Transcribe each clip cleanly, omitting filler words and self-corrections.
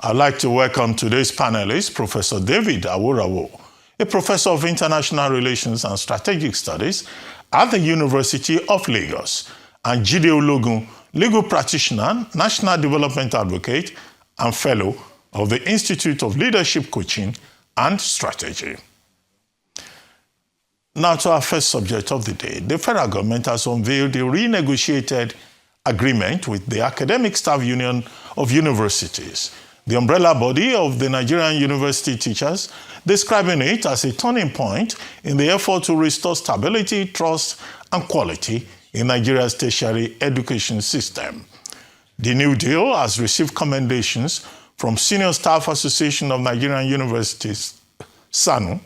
I'd like to welcome today's panelist, Professor David Awurawo, a professor of international relations and strategic studies at the University of Lagos, and Jide Ologun, legal practitioner, national development advocate, and fellow of the Institute of Leadership Coaching and Strategy. Now to our first subject of the day. The federal government has unveiled a renegotiated agreement with the Academic Staff Union of Universities, the umbrella body of the Nigerian university teachers, describing it as a turning point in the effort to restore stability, trust, and quality in Nigeria's tertiary education system. The new deal has received commendations from Senior Staff Association of Nigerian Universities, SANU,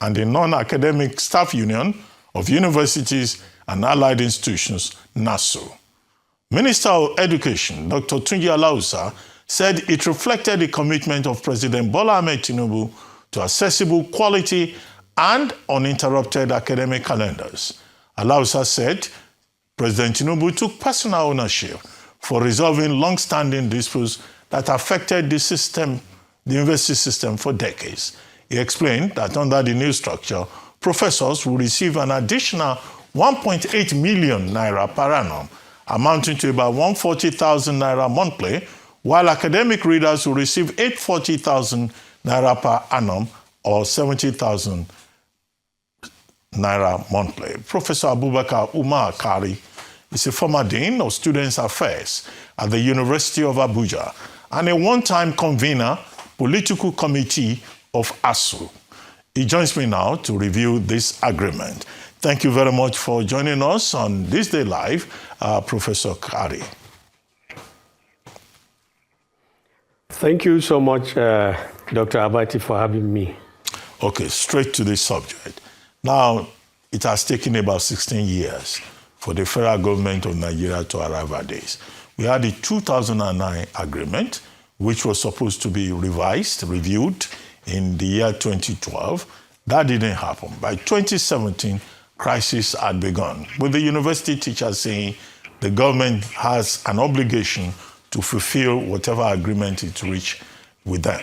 and the Non-Academic Staff Union of Universities and Allied Institutions, NASU. Minister of Education, Dr. Tunji Alausa, said it reflected the commitment of President Bola Ahmed Tinubu to accessible, quality, and uninterrupted academic calendars. Alausa said President Tinubu took personal ownership for resolving long-standing disputes that affected the university system for decades. He explained that under the new structure, professors will receive an additional 1.8 million naira per annum, amounting to about 140,000 naira monthly, while academic readers will receive 840,000 naira per annum or 70,000 naira monthly. Professor Abubakar Umar Kari is a former Dean of Students' Affairs at the University of Abuja and a one-time convener, political committee of ASUU. He joins me now to review this agreement. Thank you very much for joining us on This Day Live, Professor Kari. Thank you so much, Dr. Abati, for having me. Okay, straight to the subject. Now, it has taken about 16 years for the federal government of Nigeria to arrive at this. We had the 2009 agreement, which was supposed to be reviewed in the year 2012. That didn't happen. By 2017, crisis had begun, with the university teachers saying the government has an obligation to fulfill whatever agreement it reached with them.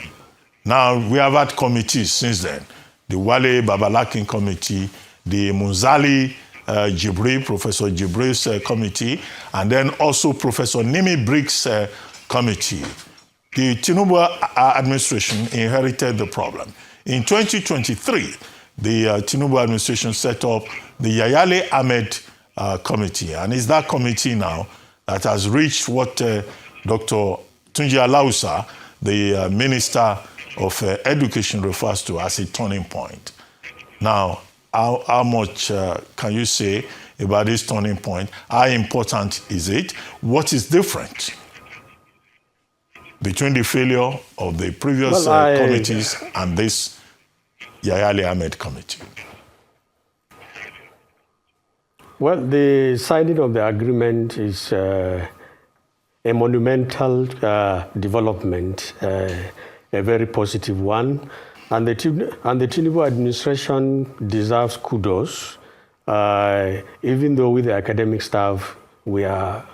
Now, we have had committees since then. The Wale Babalakin Committee, the Munzali Jibril, Professor Jibril's committee, and then also Professor Nimi Briggs' committee. The Tinubu administration inherited the problem. In 2023, the Tinubu administration set up the Yayale Ahmed committee, and it's that committee now that has reached what Dr. Tunji Alausa, the Minister of Education, refers to as a turning point. Now, how much can you say about this turning point? How important is it? What is different between the failure of the previous committees and this Yayale Ahmed committee? Well, the signing of the agreement is a monumental development, a very positive one. And the Tinubu administration deserves kudos, even though with the academic staff, we are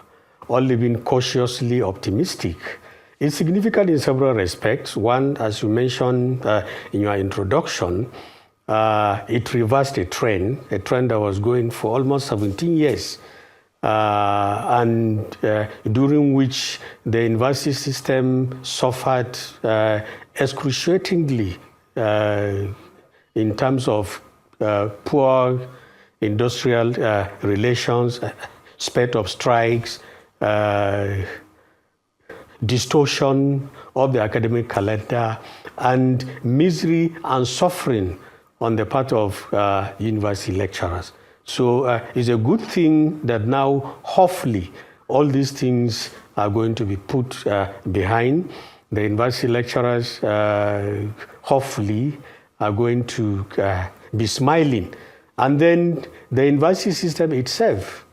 all living cautiously optimistic. It's significant in several respects. One, as you mentioned in your introduction, it reversed a trend that was going for almost 17 years, and during which the university system suffered excruciatingly in terms of poor industrial relations, spate of strikes, distortion of the academic calendar, and misery and suffering on the part of university lecturers. So it's a good thing that now, hopefully, all these things are going to be put behind. The university lecturers, hopefully, are going to be smiling. And then the university system itself,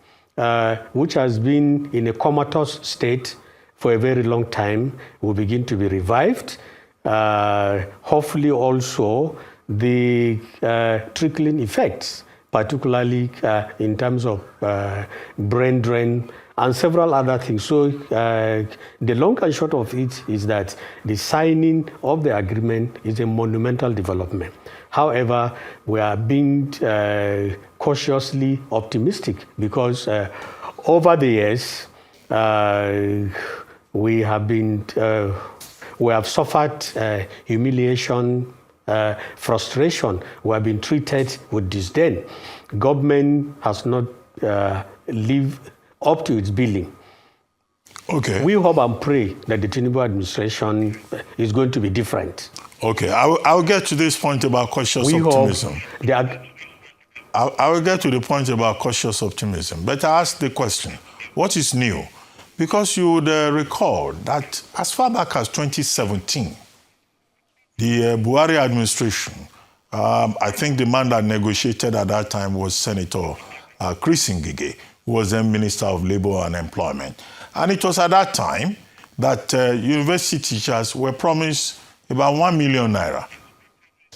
which has been in a comatose state for a very long time, will begin to be revived. Hopefully also the trickling effects, particularly in terms of brain drain and several other things. So the long and short of it is that the signing of the agreement is a monumental development. However, we are being cautiously optimistic because over the years, we have suffered humiliation, frustration. We have been treated with disdain. Government has not lived up to its billing. Okay. We hope and pray that the Tinubu administration is going to be different. Okay, I'll get to this point about cautious optimism. I will get to the point about cautious optimism, but I ask the question, what is new? Because you would recall that as far back as 2017, the Buhari administration, I think the man that negotiated at that time was Senator Chris Ngige, who was then Minister of Labour and Employment. And it was at that time that university teachers were promised about 1 million naira.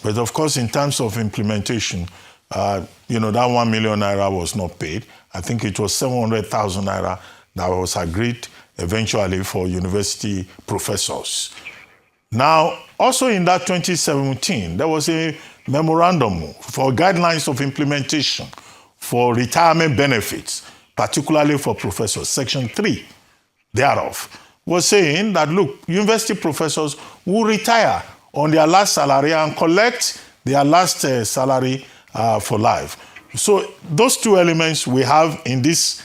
But of course, in terms of implementation, that 1 million naira was not paid. I think it was 700,000 naira that was agreed eventually for university professors. Now, also in that 2017, there was a memorandum for guidelines of implementation for retirement benefits, particularly for professors. Section 3 thereof was saying that, look, university professors will retire on their last salary and collect their last salary for life. So those two elements we have in this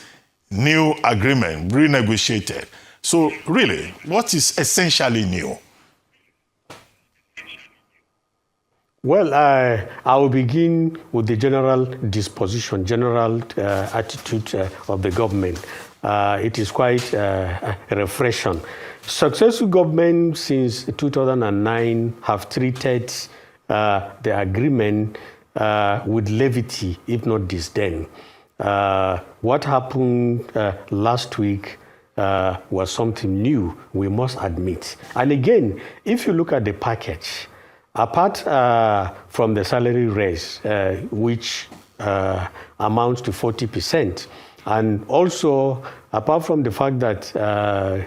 new agreement, renegotiated. So really, what is essentially new? Well, I will begin with the general disposition, general attitude of the government. It is quite refreshing. Successive governments since 2009 have treated the agreement with levity, if not disdain. What happened last week was something new, we must admit. And again, if you look at the package, apart from the salary raise, which amounts to 40%, and also apart from the fact that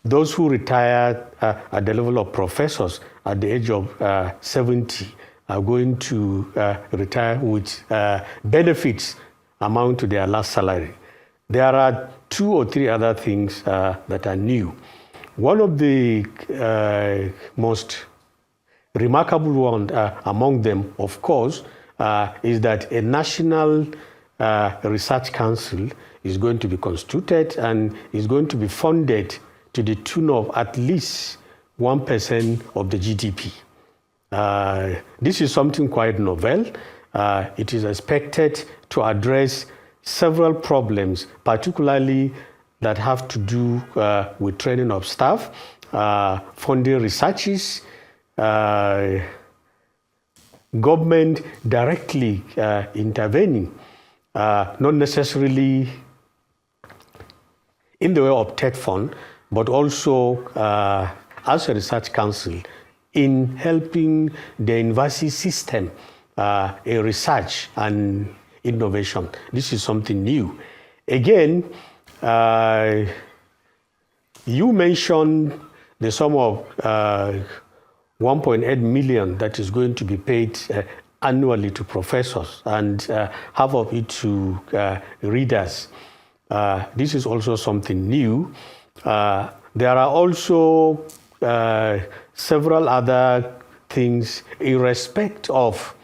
those who retire at the level of professors at the age of 70 are going to retire with benefits amount to their last salary. There are 2 or 3 other things that are new. One of the most remarkable one among them, of course, is that a national research council is going to be constituted and is going to be funded to the tune of at least 1% of the GDP. This is something quite novel. It is expected to address several problems, particularly that have to do with training of staff, funding researches, government directly intervening, not necessarily in the way of TED fund, but also as a research council in helping the university system in research and innovation. This is something new. Again, you mentioned the sum of 1.8 million that is going to be paid annually to professors and half of it to readers. This is also something new. There are also several other things in respect of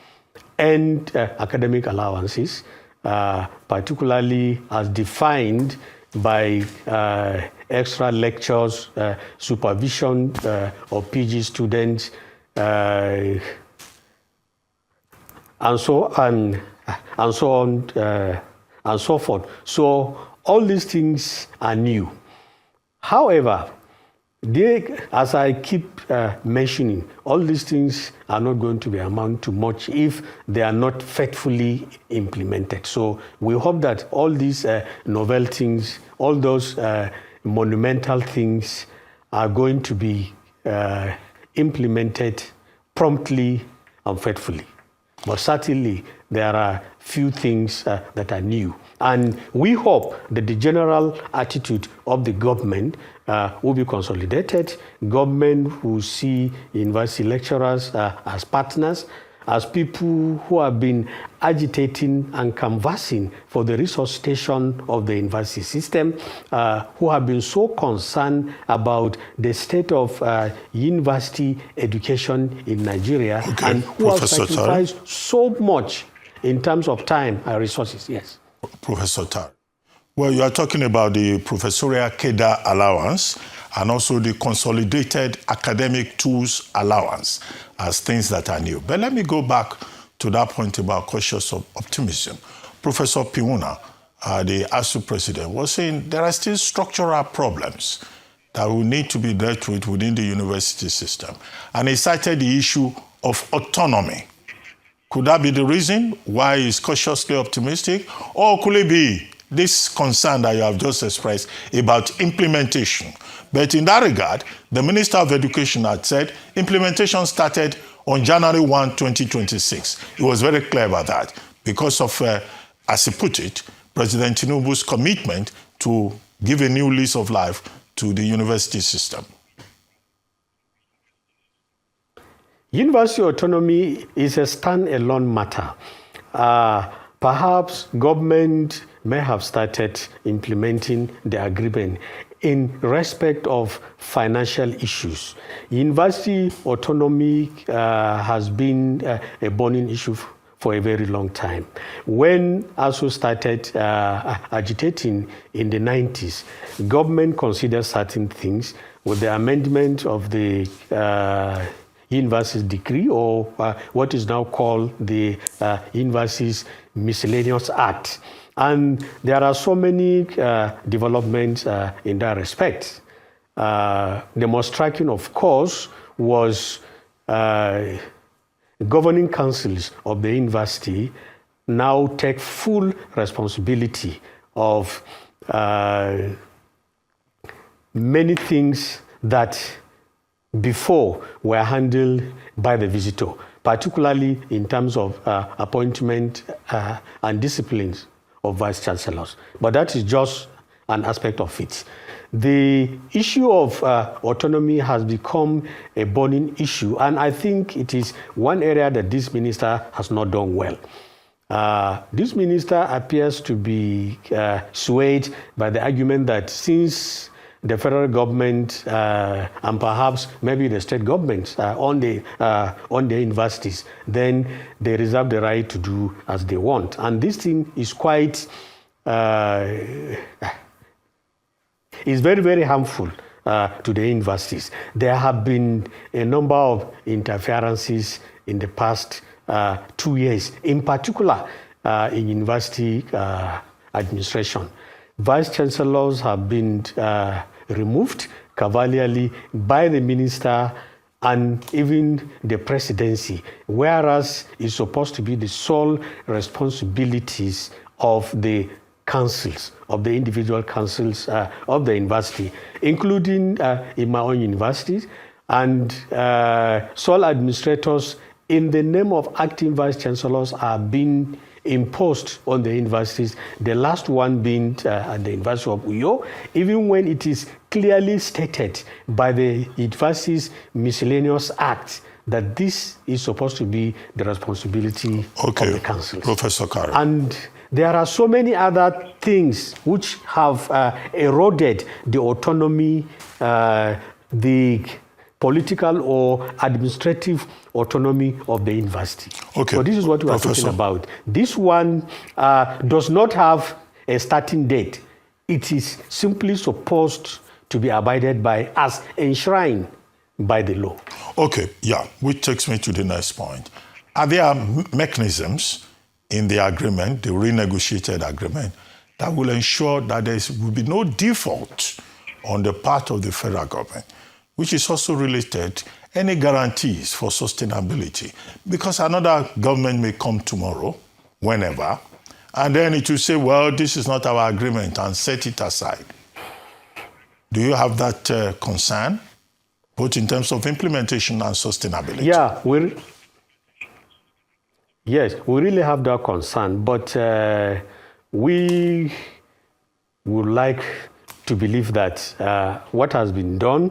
earned academic allowances, particularly as defined by extra lectures, supervision of PG students, and so on and so forth. So all these things are new. However, as I keep mentioning, all these things are not going to be amount to much if they are not faithfully implemented. So we hope that all these novel things, all those monumental things are going to be implemented promptly and faithfully. But certainly, there are few things that are new. And we hope that the general attitude of the government will be consolidated. Government will see university lecturers as partners, as people who have been agitating and canvassing for the resuscitation of the university system, who have been so concerned about the state of university education in Nigeria, and who have sacrificed so much in terms of time and resources. Yes. Professor Tar. Well, you are talking about the professorial cadre allowance and also the consolidated academic tools allowance as things that are new. But let me go back to that point about cautious optimism. Professor Piwuna, the ASUU president, was saying there are still structural problems that will need to be dealt with within the university system. And he cited the issue of autonomy. Could that be the reason why he's cautiously optimistic? Or could it be this concern that you have just expressed about implementation? But in that regard, the Minister of Education had said implementation started on January 1, 2026. He was very clear about that because of, as he put it, President Tinubu's commitment to give a new lease of life to the university system. University autonomy is a stand-alone matter. Perhaps government may have started implementing the agreement in respect of financial issues. University autonomy has been a burning issue for a very long time. When ASUU started agitating in the 90s, government considered certain things with the amendment of the University's decree, or what is now called the University's Miscellaneous Act. And there are so many developments in that respect. The most striking, of course, was governing councils of the university now take full responsibility of many things that before were handled by the visitor, particularly in terms of appointment and disciplines of vice chancellors. But that is just an aspect of it. The issue of autonomy has become a burning issue, and I think it is one area that this minister has not done well. This minister appears to be swayed by the argument that since the federal government and perhaps maybe the state governments on the universities, then they reserve the right to do as they want. And this thing is quite, is very, very harmful to the universities. There have been a number of interferences in the past 2 years, in particular in university administration. Vice chancellors have been removed cavalierly by the minister and even the presidency, whereas it's supposed to be the sole responsibilities of the councils, of the individual councils of the university, including in my own universities, and sole administrators in the name of acting vice chancellors are being imposed on the universities, the last one being at the University of Uyo, even when it is clearly stated by the University's Miscellaneous Act that this is supposed to be the responsibility of the councils. Professor Kari. And there are so many other things which have eroded the autonomy, the political or administrative autonomy of the university. Okay. So this is what we are talking about. This one does not have a starting date. It is simply supposed to be abided by as enshrined by the law. Okay, yeah, which takes me to the next point. Are there mechanisms in the agreement, the renegotiated agreement, that will ensure that there will be no default on the part of the federal government, which is also related, any guarantees for sustainability? Because another government may come tomorrow, whenever, and then it will say, well, this is not our agreement, and set it aside. Do you have that concern, both in terms of implementation and sustainability? Yes, we really have that concern, but we would like to believe that what has been done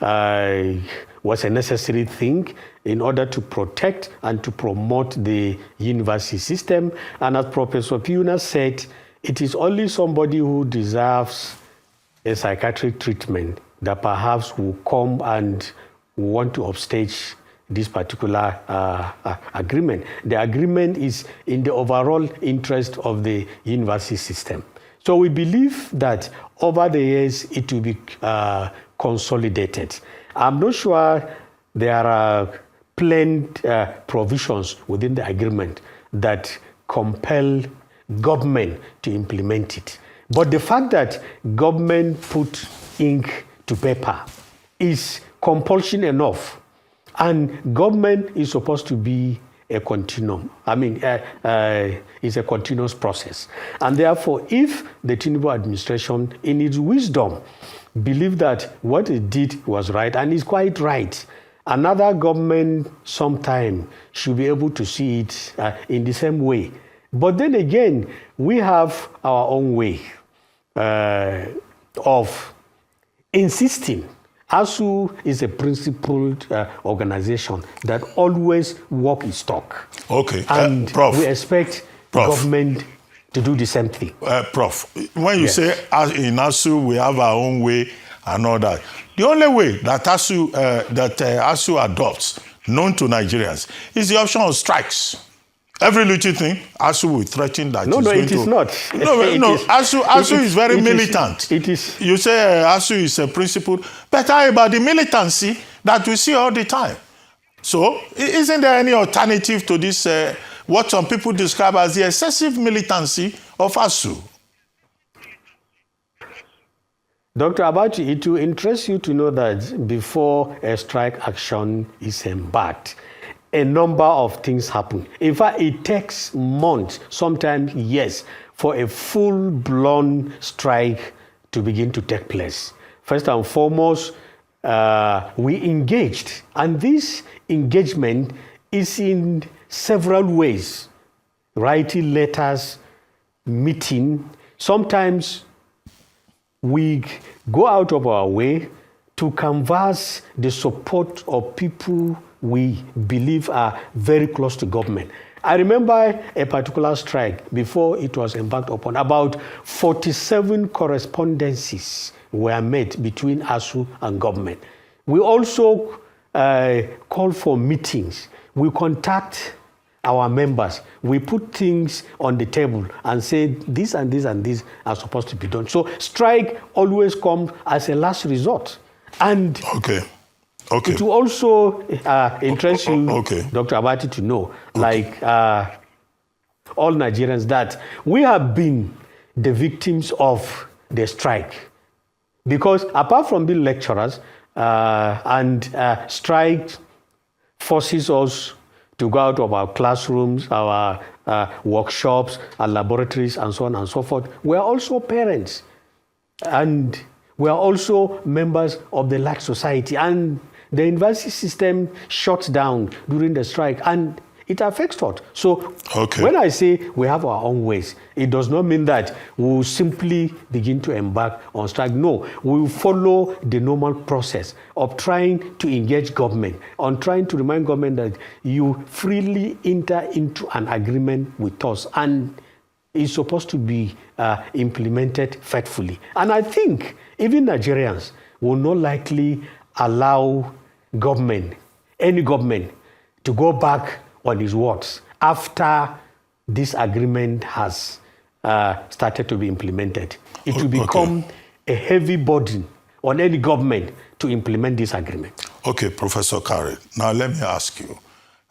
was a necessary thing in order to protect and to promote the university system. And as Professor Piuna said, it is only somebody who deserves a psychiatric treatment that perhaps will come and want to upstage this particular agreement. The agreement is in the overall interest of the university system. So we believe that over the years it will be consolidated. I'm not sure there are plain provisions within the agreement that compel government to implement it. But the fact that government put ink to paper is compulsion enough. And government is supposed to be a continuum. I mean, it's a continuous process. And therefore, if the Tinubu administration, in its wisdom, believed that what it did was right, and it's quite right, another government sometime should be able to see it in the same way. But then again, we have our own way of insisting. ASUU is a principled organization that always walk its talk. Okay, and Prof. we expect government to do the same thing. Prof, when you say in ASUU we have our own way and all that, the only way that ASUU adopts, known to Nigerians, is the option of strikes. Every little thing, ASUU will threaten that. No, it is not. ASUU is very militant. It is. You say ASUU is a principle, but how about the militancy that we see all the time? So, isn't there any alternative to this, what some people describe as the excessive militancy of ASUU? Dr. Abachi, it will interest you to know that before a strike action is embarked, a number of things happen. In fact, it takes months, sometimes years, for a full-blown strike to begin to take place. First and foremost, we engaged, and this engagement is in several ways. Writing letters, meeting. Sometimes we go out of our way to canvass the support of people we believe are very close to government. I remember a particular strike before it was embarked upon. About 47 correspondences were made between ASUU and government. We also call for meetings. We contact our members. We put things on the table and say this and this and this are supposed to be done. So strike always comes as a last resort. And it will also interest you, Dr. Abati, to know, like all Nigerians, that we have been the victims of the strike. Because apart from being lecturers, strike forces us to go out of our classrooms, our workshops, our laboratories, and so on and so forth. We are also parents. And we are also members of the large society. And the university system shuts down during the strike, and it affects us. So when I say we have our own ways, it does not mean that we will simply begin to embark on strike. No, we will follow the normal process of trying to engage government, on trying to remind government that you freely enter into an agreement with us, and it's supposed to be implemented faithfully. And I think even Nigerians will not likely allow any government, to go back on his words after this agreement has started to be implemented. It will become a heavy burden on any government to implement this agreement. Okay, Professor Kari, now let me ask you.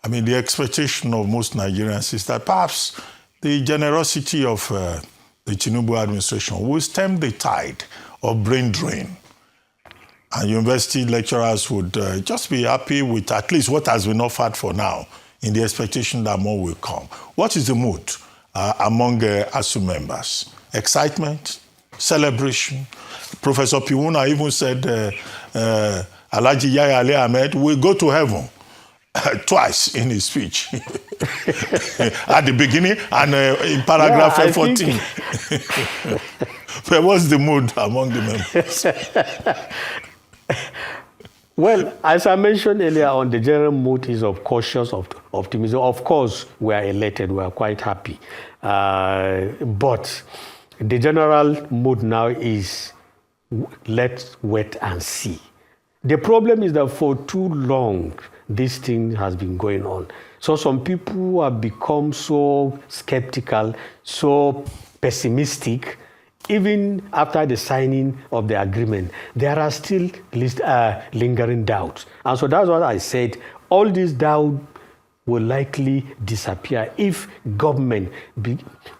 I mean, the expectation of most Nigerians is that perhaps the generosity of the Tinubu administration will stem the tide of brain drain. And university lecturers would just be happy with at least what has been offered for now, in the expectation that more will come. What is the mood among ASUU members? Excitement? Celebration? Professor Piuna even said Alhaji Yaya Ali Ahmed will go to heaven twice in his speech. at the beginning and in paragraph 14. But what's the mood among the members? Well, as I mentioned earlier on, the general mood is of cautious optimism. Of course, we are elated, we are quite happy. But the general mood now is let's wait and see. The problem is that for too long, this thing has been going on. So some people have become so skeptical, so pessimistic. Even after the signing of the agreement, there are still lingering doubts. And so that's what I said. All these doubts will likely disappear if government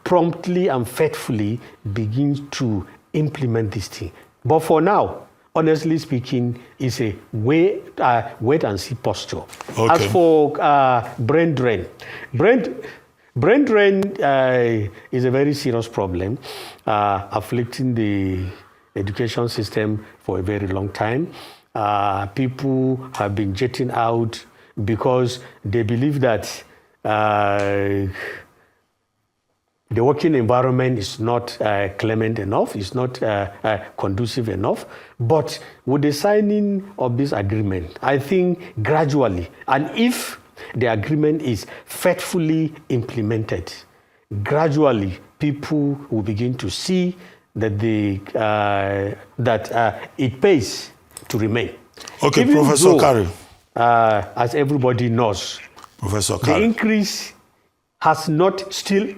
promptly and faithfully begins to implement this thing. But for now, honestly speaking, it's a wait and see posture. Okay. As for brain drain, brain drain is a very serious problem, afflicting the education system for a very long time. People have been jetting out because they believe that the working environment is not clement enough, it's not conducive enough. But with the signing of this agreement, I think gradually, and if the agreement is faithfully implemented, gradually people will begin to see that it pays to remain. Okay, Even Professor though, Kari. as everybody knows, Professor the Kari. increase has not still.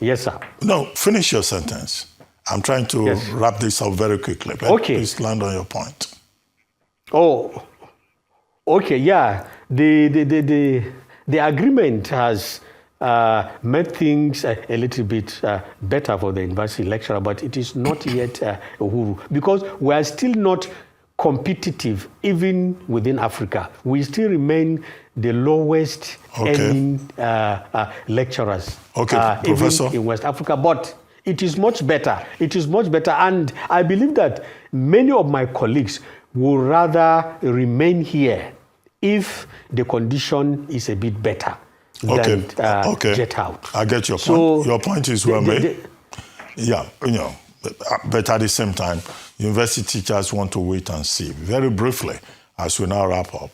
Yes, sir. No, finish your sentence. I'm trying to wrap this up very quickly. Okay. Please land on your point. Oh, okay, yeah. The agreement has made things a little bit better for the university lecturer, but it is not yet Uhuru, because we are still not competitive even within Africa. We still remain the lowest earning lecturers, Professor. even in West Africa. But it is much better. It is much better, and I believe that many of my colleagues would rather remain here if the condition is a bit better than jet out. I get your point. So your point is well made. Yeah, but at the same time, university teachers want to wait and see. Very briefly, as we now wrap up.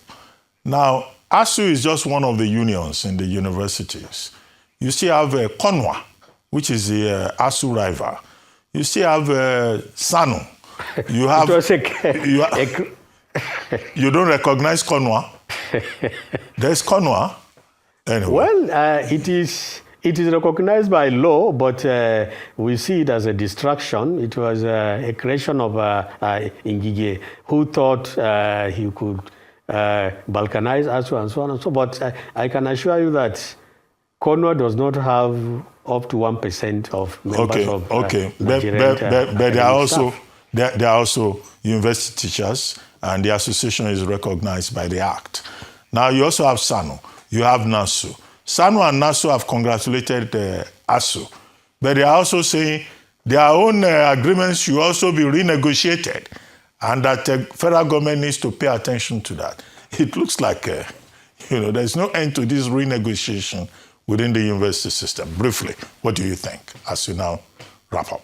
Now, ASUU is just one of the unions in the universities. You still have CONWA, which is the ASUU rival. You still have SANU. You have. You don't recognize CONWA? There's CONWA. Anyway. Well, it is recognized by law, but we see it as a distraction. It was a creation of Ngige, who thought he could balkanize ASUU and so on and so. But I can assure you that CONWA does not have up to 1% of members of Nigerian but there are also university teachers, and the association is recognized by the Act. Now, you also have SANU, you have NASU. SANU and NASU have congratulated ASUU, but they are also saying their own agreements should also be renegotiated, and that the federal government needs to pay attention to that. It looks like, there's no end to this renegotiation within the university system. Briefly, what do you think as you now wrap up?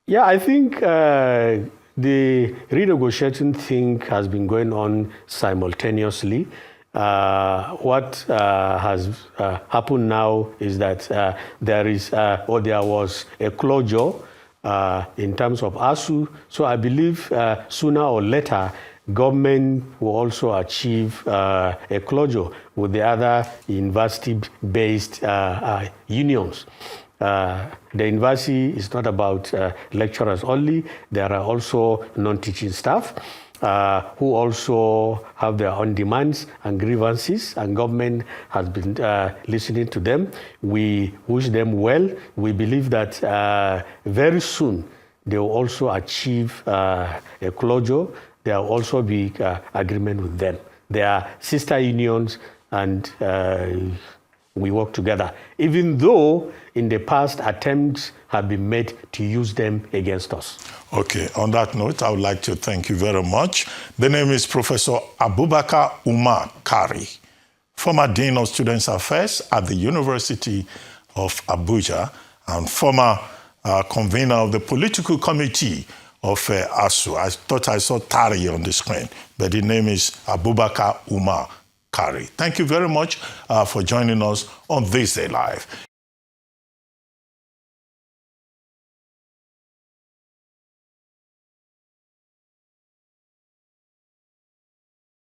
Yeah, I think the renegotiating thing has been going on simultaneously. What has happened now is that there was a closure in terms of ASUU. So I believe sooner or later, government will also achieve a closure with the other university-based unions. The university is not about lecturers only. There are also non-teaching staff who also have their own demands and grievances, and government has been listening to them. We wish them well. We believe that very soon they will also achieve a closure. There will also be agreement with them. They are sister unions, and we work together, even though in the past attempts have been made to use them against us. Okay, on that note, I would like to thank you very much. The name is Professor Abubakar Umar Kari, former Dean of Students Affairs at the University of Abuja, and former convener of the political committee of ASUU. I thought I saw Kari on the screen, but the name is Abubakar Kari. Thank you very much for joining us on This Day Live.